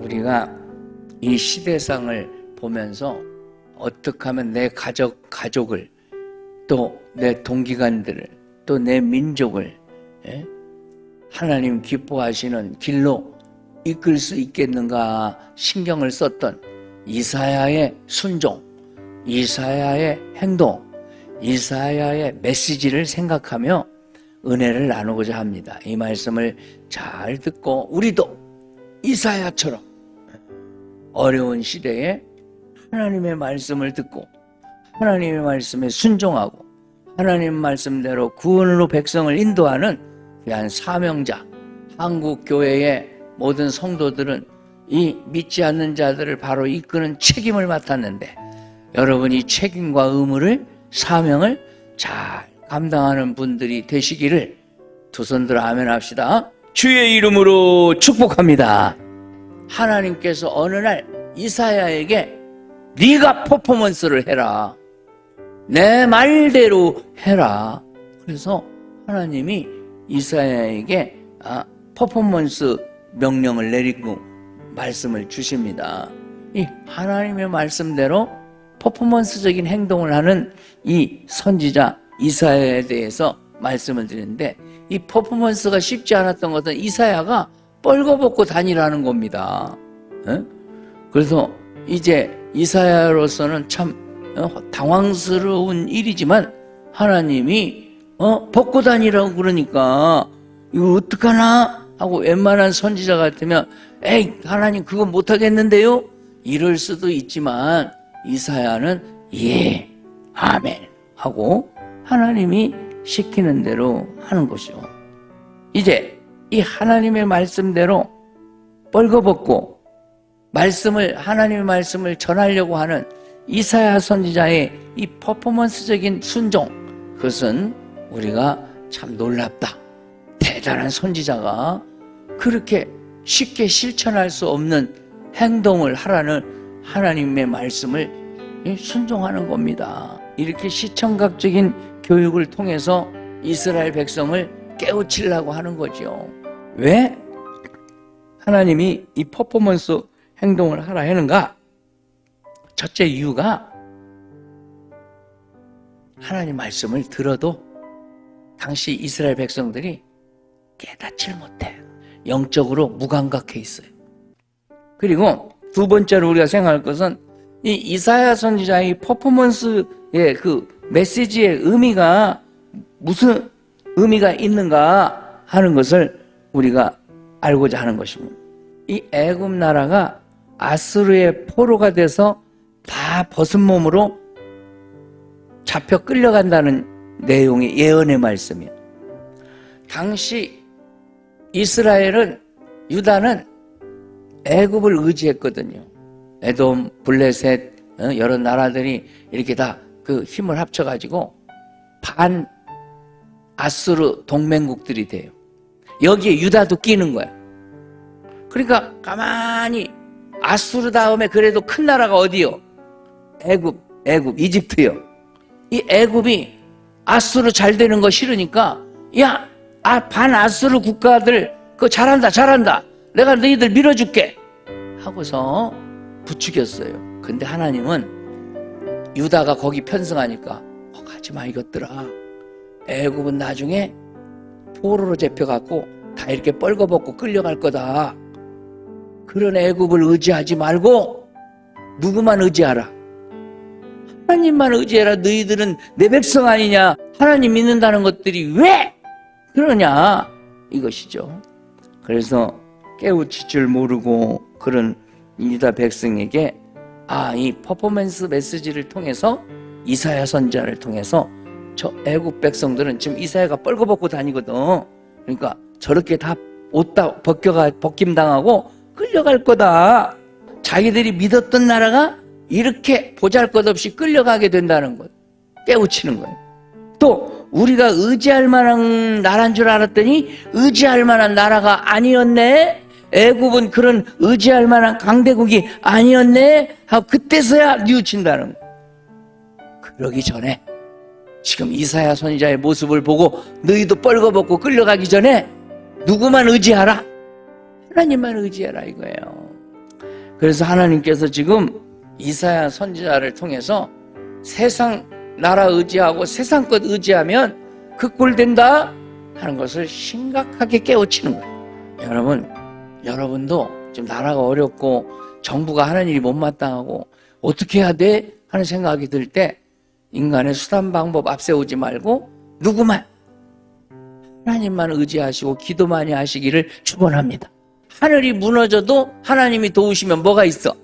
우리가 이 시대상을 보면서 어떻게 하면 내 가족을 또 내 동기간들을 또 내 민족을 하나님 기뻐하시는 길로 이끌 수 있겠는가 신경을 썼던 이사야의 순종, 이사야의 행동, 이사야의 메시지를 생각하며 은혜를 나누고자 합니다. 이 말씀을 잘 듣고 우리도 이사야처럼 어려운 시대에 하나님의 말씀을 듣고 하나님의 말씀에 순종하고 하나님 말씀대로 구원으로 백성을 인도하는 귀한 사명자, 한국교회의 모든 성도들은 이 믿지 않는 자들을 바로 이끄는 책임을 맡았는데 여러분이 책임과 의무를, 사명을 잘 감당하는 분들이 되시기를 두 손 들어 아멘 합시다. 주의 이름으로 축복합니다. 하나님께서 어느 날 이사야에게 네가 퍼포먼스를 해라, 내 말대로 해라. 그래서 하나님이 이사야에게 퍼포먼스 명령을 내리고 말씀을 주십니다. 이 하나님의 말씀대로 퍼포먼스적인 행동을 하는 이 선지자 이사야에 대해서 말씀을 드리는데, 이 퍼포먼스가 쉽지 않았던 것은 이사야가 뻘거벗고 다니라는 겁니다. 그래서 이제 이사야로서는 참 당황스러운 일이지만 하나님이 벗고 다니라고 그러니까 이거 어떡하나 하고 웬만한 선지자 같으면 에이 하나님 그거 못하겠는데요? 이럴 수도 있지만 이사야는 예 아멘 하고 하나님이 시키는 대로 하는 것이죠. 이제 이 하나님의 말씀대로 뻘거벗고 하나님의 말씀을 전하려고 하는 이사야 선지자의 이 퍼포먼스적인 순종, 그것은 우리가 참 놀랍다. 대단한 선지자가 그렇게 쉽게 실천할 수 없는 행동을 하라는 하나님의 말씀을 순종하는 겁니다. 이렇게 시청각적인 교육을 통해서 이스라엘 백성을 깨우치려고 하는 거죠. 왜 하나님이 이 퍼포먼스 행동을 하라 하는가? 첫째 이유가 하나님 말씀을 들어도 당시 이스라엘 백성들이 깨닫질 못해. 영적으로 무감각해 있어요. 그리고 두 번째로 우리가 생각할 것은 이 이사야 선지자의 퍼포먼스의 그 메시지의 의미가 무슨 의미가 있는가 하는 것을 우리가 알고자 하는 것입니다. 이 애굽 나라가 아수르의 포로가 돼서 다 벗은 몸으로 잡혀 끌려간다는 내용의 예언의 말씀이에요. 당시 이스라엘은, 유다는 애굽을 의지했거든요. 에돔, 블레셋 여러 나라들이 이렇게 다 그 힘을 합쳐가지고 반 아수르 동맹국들이 돼요. 여기에 유다도 끼는 거야. 그러니까 가만히 아수르 다음에 그래도 큰 나라가 어디요? 애굽, 이집트요. 이 애굽이 아수르 잘 되는 거 싫으니까 야, 반 아수르 국가들 그거 잘한다. 내가 너희들 밀어줄게 하고서 부추겼어요. 근데 하나님은 유다가 거기 편승하니까 가지마 이것들아. 애굽은 나중에 포로로 잡혀갖고 다 이렇게 뻘거벗고 끌려갈 거다. 그런 애굽을 의지하지 말고 누구만 의지하라. 하나님만 의지해라. 너희들은 내 백성 아니냐. 하나님 믿는다는 것들이 왜 그러냐 이것이죠. 그래서 깨우칠 줄 모르고 그런 유다 백성에게 이 퍼포먼스 메시지를 통해서 이사야 선지자를 통해서 저 애굽 백성들은 지금 이사야가 뻘거벗고 다니거든. 그러니까 저렇게 다 옷 다 벗김당하고 끌려갈 거다. 자기들이 믿었던 나라가 이렇게 보잘것없이 끌려가게 된다는 것 깨우치는 거예요. 또 우리가 의지할 만한 나라인 줄 알았더니 의지할 만한 나라가 아니었네. 애굽은 그런 의지할 만한 강대국이 아니었네 하고 그때서야 뉘우친다는 거예요. 그러기 전에 지금 이사야 선지자의 모습을 보고 너희도 뻘거벗고 끌려가기 전에 누구만 의지하라? 하나님만 의지하라 이거예요. 그래서 하나님께서 지금 이사야 선지자를 통해서 세상 나라 의지하고 세상 것 의지하면 그 꼴 된다 하는 것을 심각하게 깨우치는 거예요. 여러분도 지금 나라가 어렵고 정부가 하는 일이 못마땅하고 어떻게 해야 돼? 하는 생각이 들 때 인간의 수단 방법 앞세우지 말고 누구만 하나님만 의지하시고 기도 많이 하시기를 축원합니다. 하늘이 무너져도 하나님이 도우시면 뭐가 있어?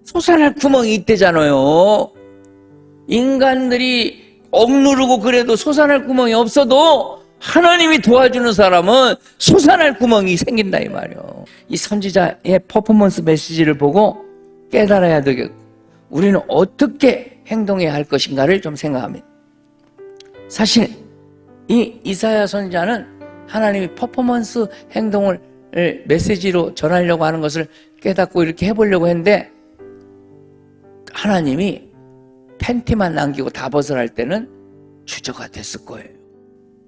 솟아날 구멍이 있대잖아요. 인간들이 억누르고 그래도 솟아날 구멍이 없어도 하나님이 도와주는 사람은 솟아날 구멍이 생긴다 이 말이에요. 이 선지자의 퍼포먼스 메시지를 보고 깨달아야 되겠고 우리는 어떻게 행동해야 할 것인가를 좀 생각합니다. 사실 이 이사야 선지자는 하나님이 퍼포먼스 행동을 메시지로 전하려고 하는 것을 깨닫고 이렇게 해보려고 했는데 하나님이 팬티만 남기고 다 벗어날 때는 주저가 됐을 거예요.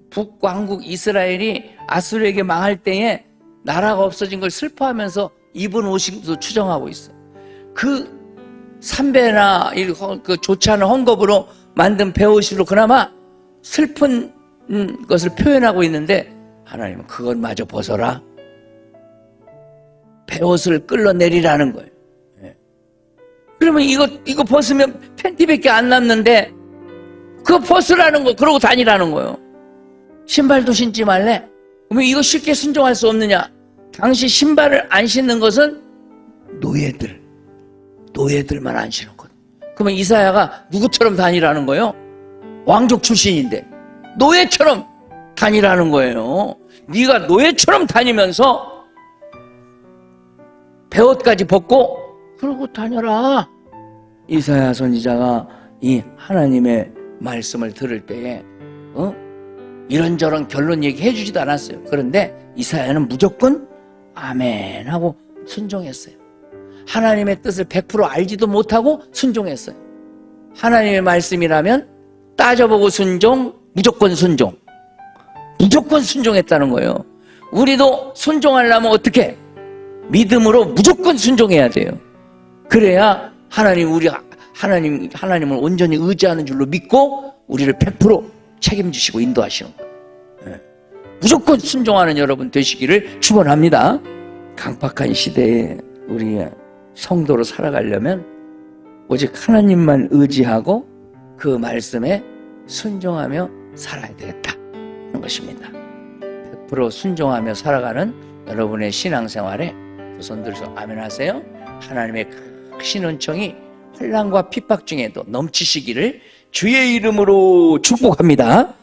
북왕국 이스라엘이 아수르에게 망할 때에 나라가 없어진 걸 슬퍼하면서 입은 옷도 추정하고 있어요. 그 삼배나 그 좋지 않은 헝겊으로 만든 베옷으로 그나마 슬픈 것을 표현하고 있는데 하나님은 그것마저 벗어라. 베옷을 끌어내리라는 거예요. 그러면 이거 벗으면 팬티밖에 안 남는데 그거 벗으라는 거, 그러고 다니라는 거예요. 신발도 신지 말래? 그러면 이거 쉽게 순종할 수 없느냐? 당시 신발을 안 신는 것은 노예들만 안 신는 것. 그러면 이사야가 누구처럼 다니라는 거예요? 왕족 출신인데 노예처럼 다니라는 거예요. 네가 노예처럼 다니면서 베옷까지 벗고 그러고 다녀라. 이사야 선지자가 이 하나님의 말씀을 들을 때에 이런저런 결론 얘기해 주지도 않았어요. 그런데 이사야는 무조건 아멘 하고 순종했어요. 하나님의 뜻을 100% 알지도 못하고 순종했어요. 하나님의 말씀이라면 따져보고 순종, 무조건 순종. 무조건 순종했다는 거예요. 우리도 순종하려면 어떻게? 믿음으로 무조건 순종해야 돼요. 그래야 하나님을 온전히 의지하는 줄로 믿고 우리를 100% 책임지시고 인도하시는 거예요. 무조건 순종하는 여러분 되시기를 축원합니다. 강박한 시대에 우리 성도로 살아가려면 오직 하나님만 의지하고 그 말씀에 순종하며 살아야 되겠다 하는 것입니다. 100% 순종하며 살아가는 여러분의 신앙생활에 두 손 들어서 아멘 하세요. 하나님의 크신 은총이 환난과 핍박 중에도 넘치시기를 주의 이름으로 축복합니다.